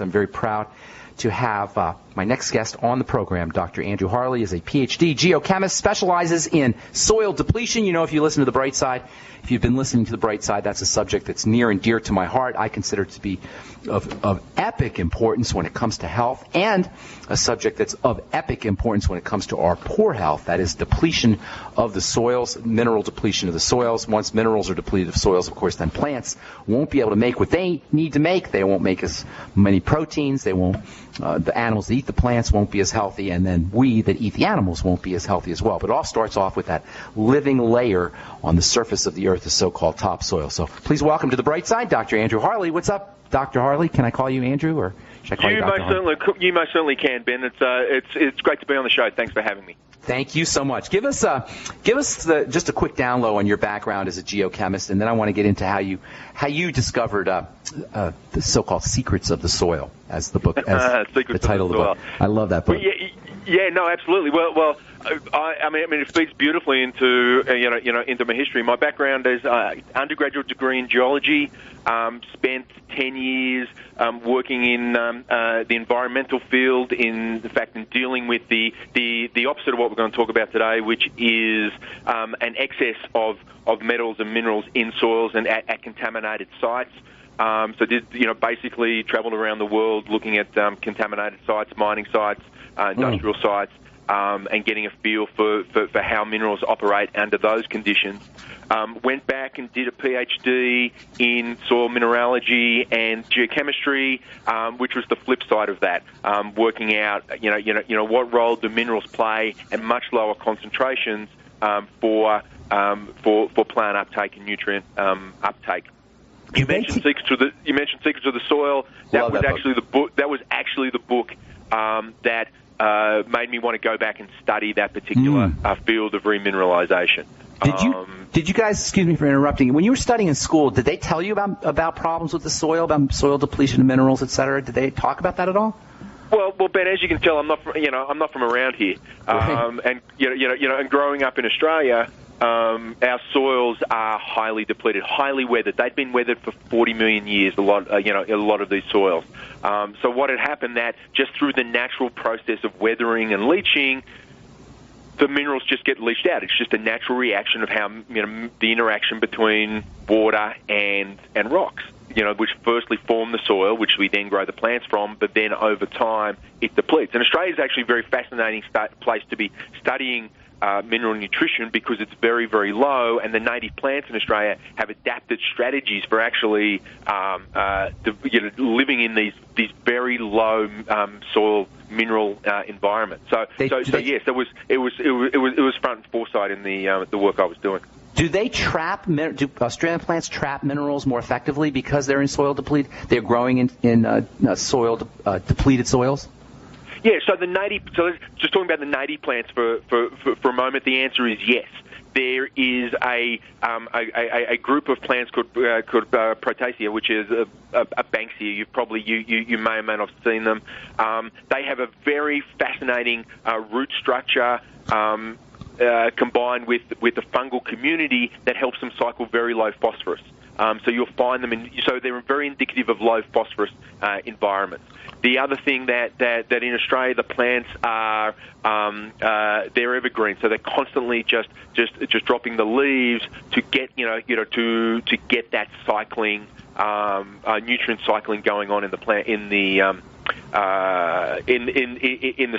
I'm very proud to have my next guest on the program. Dr. Andrew Harley is a PhD geochemist, specializes in soil depletion. You know, if you listen to The Bright Side, if you've been listening to The Bright Side, that's a subject that's near and dear to my heart. I consider it to be of epic importance when it comes to health, and a subject that's of epic importance when it comes to our poor health. That is depletion of the soils, mineral depletion of the soils. Once minerals are depleted of soils, of course, then plants won't be able to make what they need to make. They won't make as many proteins. They won't. The animals that eat the plants won't be as healthy, and then we that eat the animals won't be as healthy as well. But it all starts off with that living layer on the surface of the earth, the so-called topsoil. So please welcome to The Bright Side, Dr. Andrew Harley. What's up, Dr. Harley? Can I call you Andrew, or should I call you Dr. Harley? You most certainly can, Ben. It's great to be on the show. Thanks for having me. Thank you so much. Give us just a quick down low on your background as a geochemist, and then I want to get into how you discovered the so-called secrets of the soil, as the book, as the title of the book. I love that book. Well, yeah, no, absolutely. Well, I mean, it feeds beautifully into into my history. My background is undergraduate degree in geology. Spent 10 years working in the environmental field. In fact, in dealing with the opposite of what we're going to talk about today, which is an excess of metals and minerals in soils and at contaminated sites. So basically traveled around the world looking at contaminated sites, mining sites, industrial sites, and getting a feel for how minerals operate under those conditions. Went back and did a PhD in soil mineralogy and geochemistry, which was the flip side of that, working out what role do minerals play at much lower concentrations for plant uptake and nutrient uptake. You mentioned Secrets of the Soil. That was actually the book that made me want to go back and study that particular field of remineralization. Did you guys, excuse me for interrupting, when you were studying in school, did they tell you about problems with the soil, about soil depletion of minerals, et cetera? Did they talk about that at all? Well, Ben, as you can tell, I'm not from around here, and and growing up in Australia, our soils are highly depleted, highly weathered. They'd been weathered for 40 million years. A lot of these soils. So what had happened that just through the natural process of weathering and leaching, the minerals just get leached out. It's just a natural reaction of how the interaction between water and rocks. Which firstly form the soil, which we then grow the plants from, but then over time it depletes. And Australia is actually a very fascinating place to be studying mineral nutrition because it's very, very low, and the native plants in Australia have adapted strategies for actually living in these very low soil mineral environments. So yes, it was front and foresight in the work I was doing. Do Australian plants trap minerals more effectively because they're in soil depleted? They're growing in soil depleted soils? Yeah. So just talking about the native plants for a moment, the answer is yes. There is a group of plants called Proteaceae, which is a Banksia. You may or may not have seen them. They have a very fascinating root structure. Combined with a fungal community that helps them cycle very low phosphorus. So you'll find them so they're very indicative of low phosphorus environments. The other thing that in Australia the plants are they're evergreen, so they're constantly just dropping the leaves to get to get that cycling nutrient cycling going on in the plant in the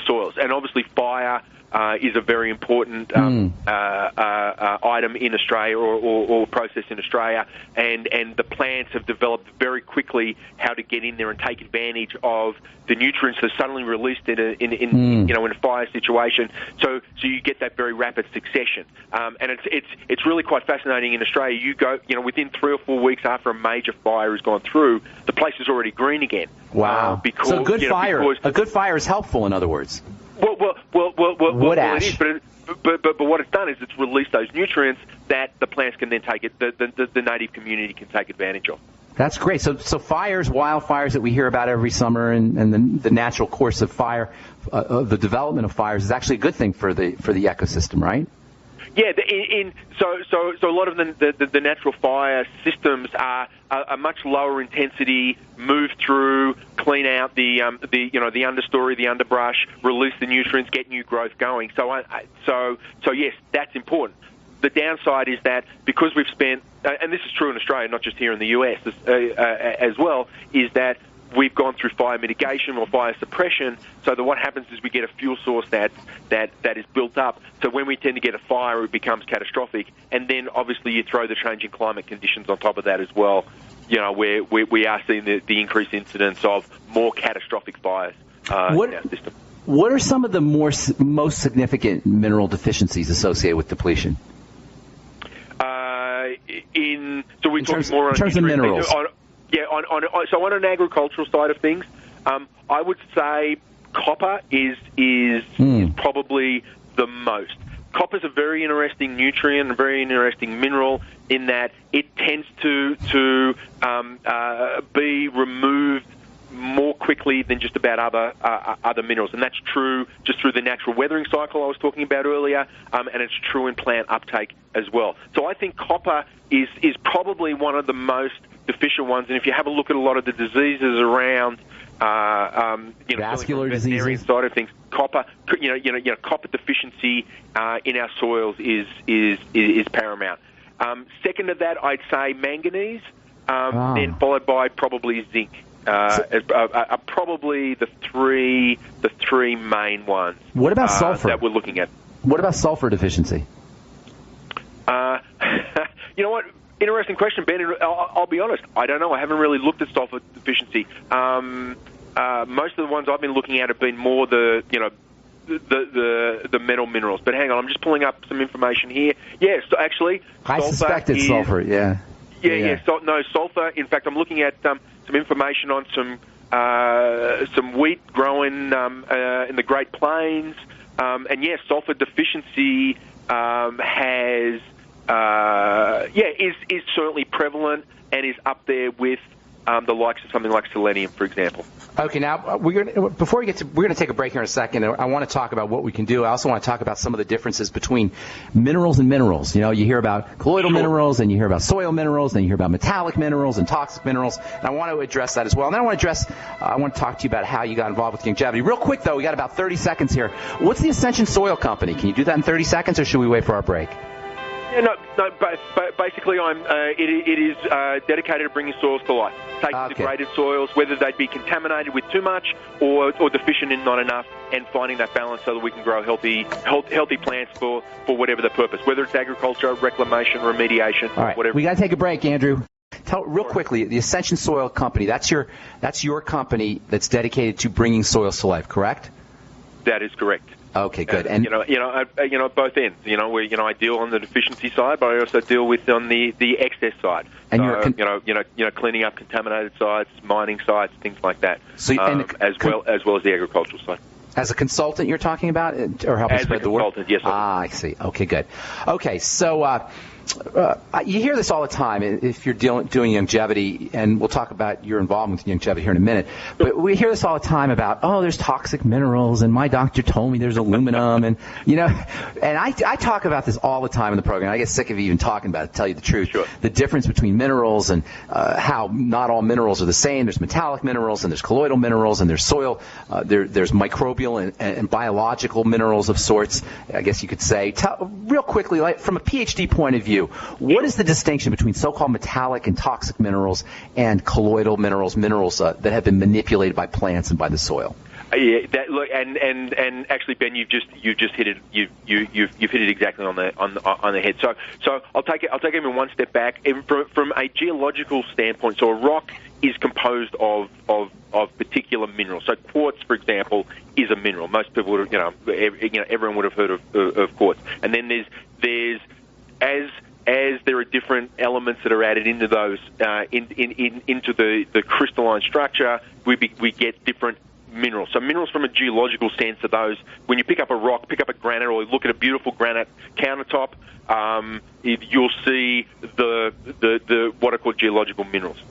soils, and obviously fire. Is a very important item in Australia or process in Australia, and the plants have developed very quickly how to get in there and take advantage of the nutrients that are suddenly released in a fire situation. So you get that very rapid succession, and it's really quite fascinating in Australia. You go within 3 or 4 weeks after a major fire has gone through, the place is already green again. Wow! So a good fire is helpful. In other words. Well, it is, but what it's done is it's released those nutrients that the plants can then take the native community can take advantage of. That's great. So fires, wildfires that we hear about every summer, and the natural course of fire, the development of fires is actually a good thing for the ecosystem, right? Yeah, so a lot of the natural fire systems are a much lower intensity, move through, clean out the understory, the underbrush, release the nutrients, get new growth going. So yes, that's important. The downside is that because we've spent, and this is true in Australia, not just here in the US as well, is that we've gone through fire mitigation or fire suppression, so that what happens is we get a fuel source that is built up. So when we tend to get a fire, it becomes catastrophic, and then obviously you throw the changing climate conditions on top of that as well. Where we are seeing the increased incidence of more catastrophic fires in our system. What are some of the most significant mineral deficiencies associated with depletion? In terms of minerals. On an agricultural side of things, I would say copper is probably the most. Copper's a very interesting nutrient, a very interesting mineral in that it tends to be removed more quickly than just about other minerals, and that's true just through the natural weathering cycle I was talking about earlier, and it's true in plant uptake as well. So I think copper is probably one of the most deficient ones, and if you have a look at a lot of the diseases around, vascular diseases side of things, copper, copper deficiency in our soils is paramount. Second to that, I'd say manganese, then followed by probably zinc. Are probably the three main ones. What about sulfur that we're looking at? What about sulfur deficiency? You know what? Interesting question, Ben. I'll be honest. I don't know. I haven't really looked at sulfur deficiency. Most of the ones I've been looking at have been more the metal minerals. But hang on, I'm just pulling up some information here. Yes, actually, I suspected sulfur. Yeah. Sulfur. In fact, I'm looking at some information on some wheat growing in the Great Plains, and yes, sulfur deficiency is certainly prevalent and is up there with the likes of something like selenium, for example. Okay, now we're going to take a break here in a second. I want to talk about what we can do. I also want to talk about some of the differences between minerals and minerals. You hear about colloidal minerals, and you hear about soil minerals, and you hear about metallic minerals and toxic minerals. And I want to address that as well. And then I want to talk to you about how you got involved with Youngevity. Real quick though, we got about 30 seconds here. What's the Ascension Soil Company? Can you do that in 30 seconds, or should we wait for our break? Yeah, no. Basically, it is dedicated to bringing soils to life, taking degraded soils, whether they be contaminated with too much or deficient in not enough, and finding that balance so that we can grow healthy plants for whatever the purpose, whether it's agriculture, reclamation, remediation, all right, whatever. We got to take a break, Andrew. Tell real quickly, the Ascension Soil Company. That's your company that's dedicated to bringing soils to life, correct? That is correct. Okay, good. And at both ends. I deal on the deficiency side, but I also deal with on the excess side. And so, cleaning up contaminated sites, mining sites, things like that. So, as well as the agricultural side. As a consultant, you're talking about, or helping spread the word? As a consultant, yes. I see. Okay, good. Okay, so you hear this all the time if you're doing Youngevity, and we'll talk about your involvement with Youngevity here in a minute. But we hear this all the time about, there's toxic minerals, and my doctor told me there's aluminum, and I talk about this all the time in the program. I get sick of even talking about it, to tell you the truth. Sure. The difference between minerals and how not all minerals are the same. There's metallic minerals, and there's colloidal minerals, and there's soil. There's microbial and biological minerals of sorts, I guess you could say. Real quickly, from a PhD point of view, what is the distinction between so-called metallic and toxic minerals and colloidal minerals that have been manipulated by plants and by the soil? Yeah, and actually, Ben, you've just hit it. You've hit it exactly on the head. So I'll take it even one step back. From a geological standpoint, so a rock is composed of particular minerals. So quartz, for example, is a mineral. Most people would, everyone would have heard of quartz. And then there's as there are different elements that are added into those into the crystalline structure, we get different minerals. So minerals from a geological sense are those, when you pick up a rock, pick up a granite, or look at a beautiful granite countertop, you'll see the what are called geological minerals.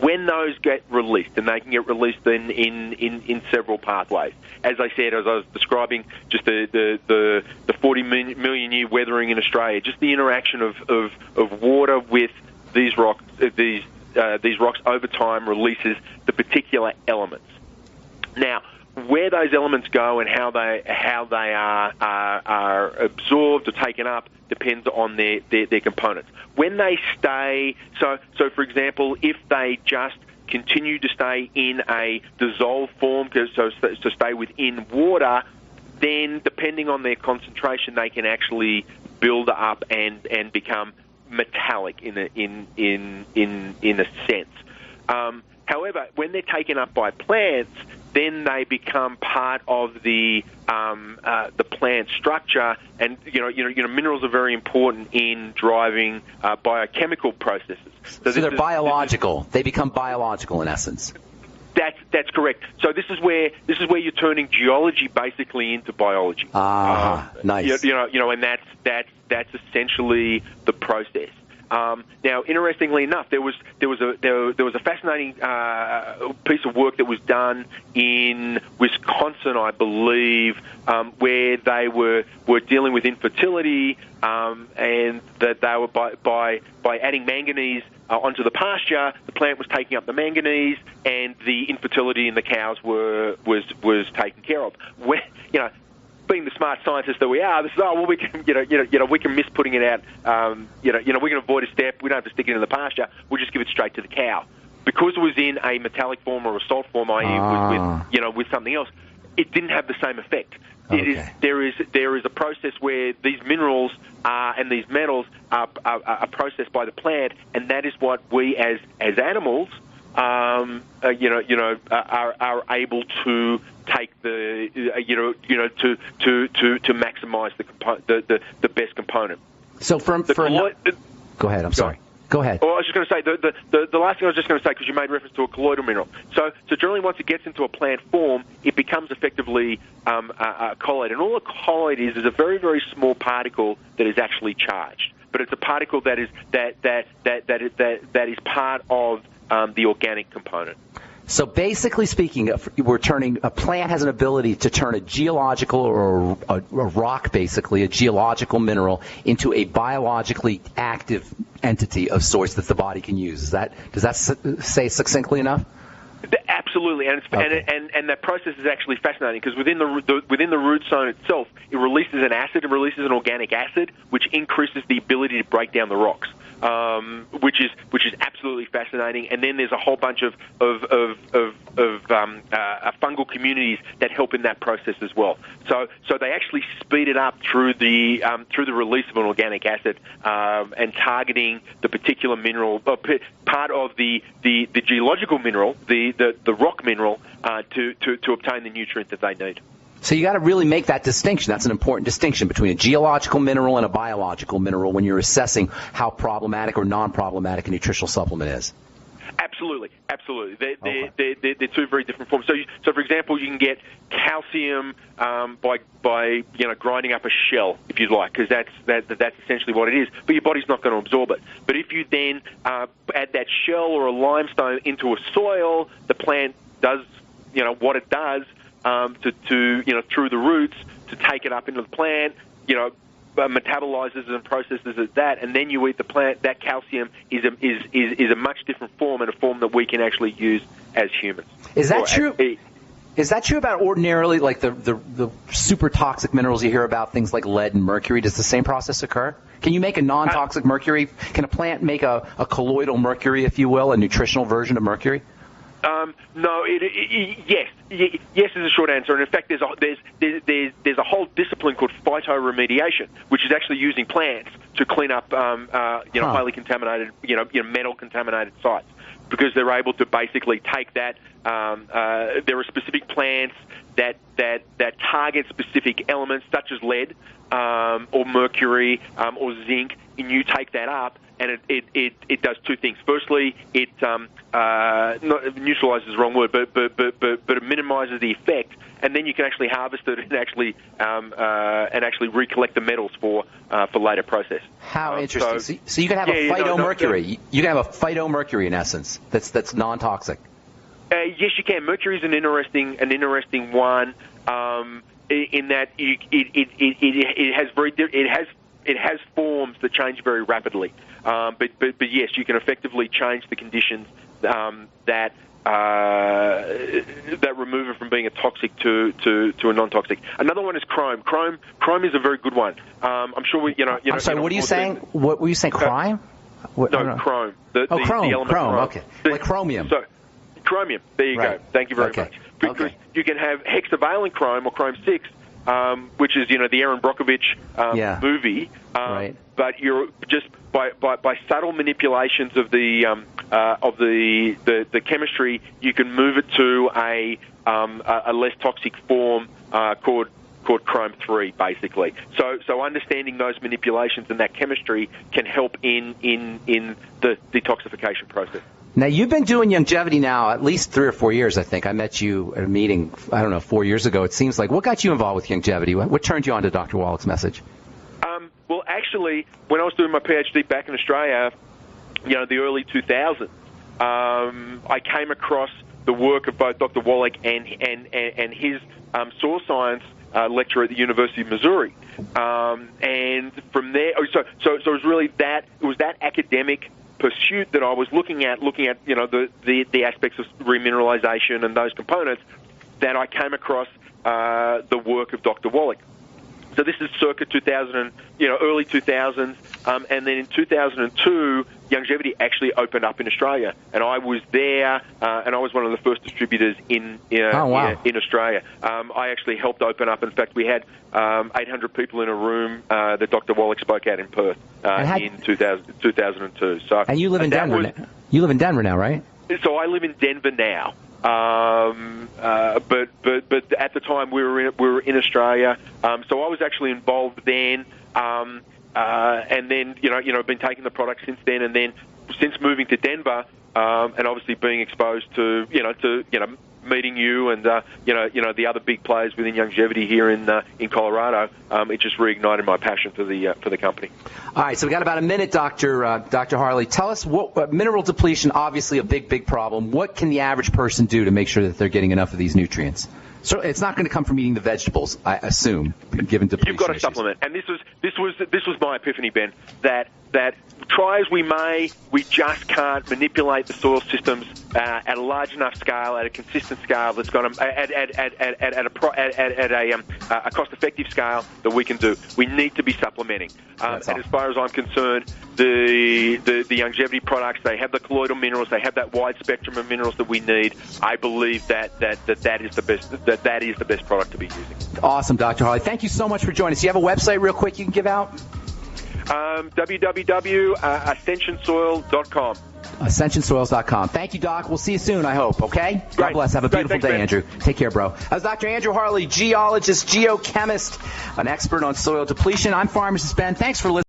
when those get released, and they can get released in several pathways. As I said, as I was describing, just the 40 million year weathering in Australia, just the interaction of water with these rocks, these rocks over time releases the particular elements. Now, where those elements go and how they are absorbed or taken up depends on their components. When they stay, so for example, if they just continue to stay in a dissolved form, so stay within water, then depending on their concentration, they can actually build up and become metallic in a sense. However, when they're taken up by plants, then they become part of the plant structure, and minerals are very important in driving biochemical processes. So they're biological. They become biological in essence. That's correct. So this is where you're turning geology basically into biology. Nice. And that's essentially the process. Now, interestingly enough, there was a fascinating piece of work that was done in Wisconsin, I believe, where they were dealing with infertility, and that they were by adding manganese onto the pasture, the plant was taking up the manganese, and the infertility in the cows was taken care of. Being the smart scientists that we are, this is, we can miss putting it out. We can avoid a step. We don't have to stick it in the pasture. We'll just give it straight to the cow, because it was in a metallic form or a salt form, i.e., with something else. It didn't have the same effect. Okay. There is a process where these minerals and these metals are processed by the plant, and that is what we as animals are able to take to maximize the best component. So go ahead. I'm sorry. Go ahead. Oh, I was just going to say, the last thing I was just going to say, because you made reference to a colloidal mineral. So generally, once it gets into a plant form, it becomes effectively a colloid. And all a colloid is a very, very small particle that is actually charged. But it's a particle that is part of the organic component. So basically speaking, a plant has an ability to turn a geological or a rock, basically, a geological mineral, into a biologically active entity of sorts that the body can use. Does that say succinctly enough? Absolutely, and and that process is actually fascinating, because within the root zone itself, it releases an acid, it releases an organic acid, which increases the ability to break down the rocks. Which is absolutely fascinating. And then there's a whole bunch of fungal communities that help in that process as well. So they actually speed it up through the release of an organic acid and targeting the particular mineral, part of the geological mineral, the rock mineral, to obtain the nutrient that they need. So you got to really make that distinction. That's an important distinction between a geological mineral and a biological mineral when you're assessing how problematic or non-problematic a nutritional supplement is. Absolutely. They're two very different forms. So for example, you can get calcium by grinding up a shell, if you'd like, because that's essentially what it is. But your body's not going to absorb it. But if you then add that shell or a limestone into a soil, the plant does what it does. Through the roots to take it up into the plant, metabolizes and processes it and then you eat the plant. That calcium is a much different form, and a form that we can actually use as humans. Is that true? Is that true about ordinarily, like the super toxic minerals you hear about, things like lead and mercury? Does the same process occur? Can you make a non-toxic mercury? Can a plant make a colloidal mercury, if you will, a nutritional version of mercury? No. Yes is a short answer. And in fact, there's a whole discipline called phytoremediation, which is actually using plants to clean up highly contaminated, metal contaminated sites, because they're able to basically take that. There are specific plants that target specific elements such as lead or mercury or zinc, and you take that up and it does two things. Firstly, it neutralizes is the wrong word, but it minimizes the effect, and then you can actually harvest it and actually recollect the metals for later process. How interesting! So you can have a phytomercury. You can have a phytomercury in essence. That's non-toxic. Yes, you can. Mercury is an interesting one in that it has forms that change very rapidly. But yes, you can effectively change the conditions that remove it from being a toxic to a non-toxic. Another one is chrome. Chrome is a very good one. I'm sure I'm sorry. What are you saying? What were you saying? Crime? No, chrome. The element chrome. Okay. Like chromium. So, chromium. There you go. Thank you very much. Because you can have hexavalent chrome or chrome 6, which is the Aaron Brockovich movie. But you're just by subtle manipulations of the chemistry, you can move it to a less toxic form called chrome 3, basically. So understanding those manipulations and that chemistry can help in the detoxification process. Now, you've been doing Youngevity now at least 3 or 4 years, I think. I met you at a meeting, 4 years ago, it seems like. What got you involved with Youngevity? What turned you on to Dr. Wallach's message? Well, actually, when I was doing my PhD back in Australia, the early 2000s, I came across the work of both Dr. Wallach and his soil science lecturer at the University of Missouri. And from there, so it was really that academic pursuit that I was looking at the aspects of remineralization and those components, that I came across the work of Dr. Wallach. So this is circa 2000, early 2000s, and then in 2002, Youngevity actually opened up in Australia, and I was there, and I was one of the first distributors in Australia. I actually helped open up. In fact, we had 800 people in a room that Dr. Wallach spoke at in Perth in 2002. So, and you live in Denver. You live in Denver now, right? So I live in Denver now. But at the time we were in Australia, so I was actually involved then, and then been taking the product since then, and then since moving to Denver, and obviously being exposed to meeting you and the other big players within Youngevity here in Colorado, it just reignited my passion for the company. All right, so we got about a minute, Dr. Harley. Tell us what mineral depletion, obviously a big problem. What can the average person do to make sure that they're getting enough of these nutrients? So it's not going to come from eating the vegetables, I assume, given depletion. You've got to supplement, and this was my epiphany, Ben. That try as we may, we just can't manipulate the soil systems at a large enough scale, at a consistent scale that's going to at a cost-effective scale that we can do. We need to be supplementing. And as far as I'm concerned, the Youngevity products, they have the colloidal minerals, they have that wide spectrum of minerals that we need. I believe that is the best. That is the best product to be using. Awesome, Dr. Harley. Thank you so much for joining us. You have a website real quick you can give out? www.ascensionsoil.com. Ascensionsoils.com. Thank you, Doc. We'll see you soon, I hope, okay? Great. God bless. Have a beautiful day, Ben. Andrew. Take care, bro. That was Dr. Andrew Harley, geologist, geochemist, an expert on soil depletion. I'm Pharmacist Ben. Thanks for listening.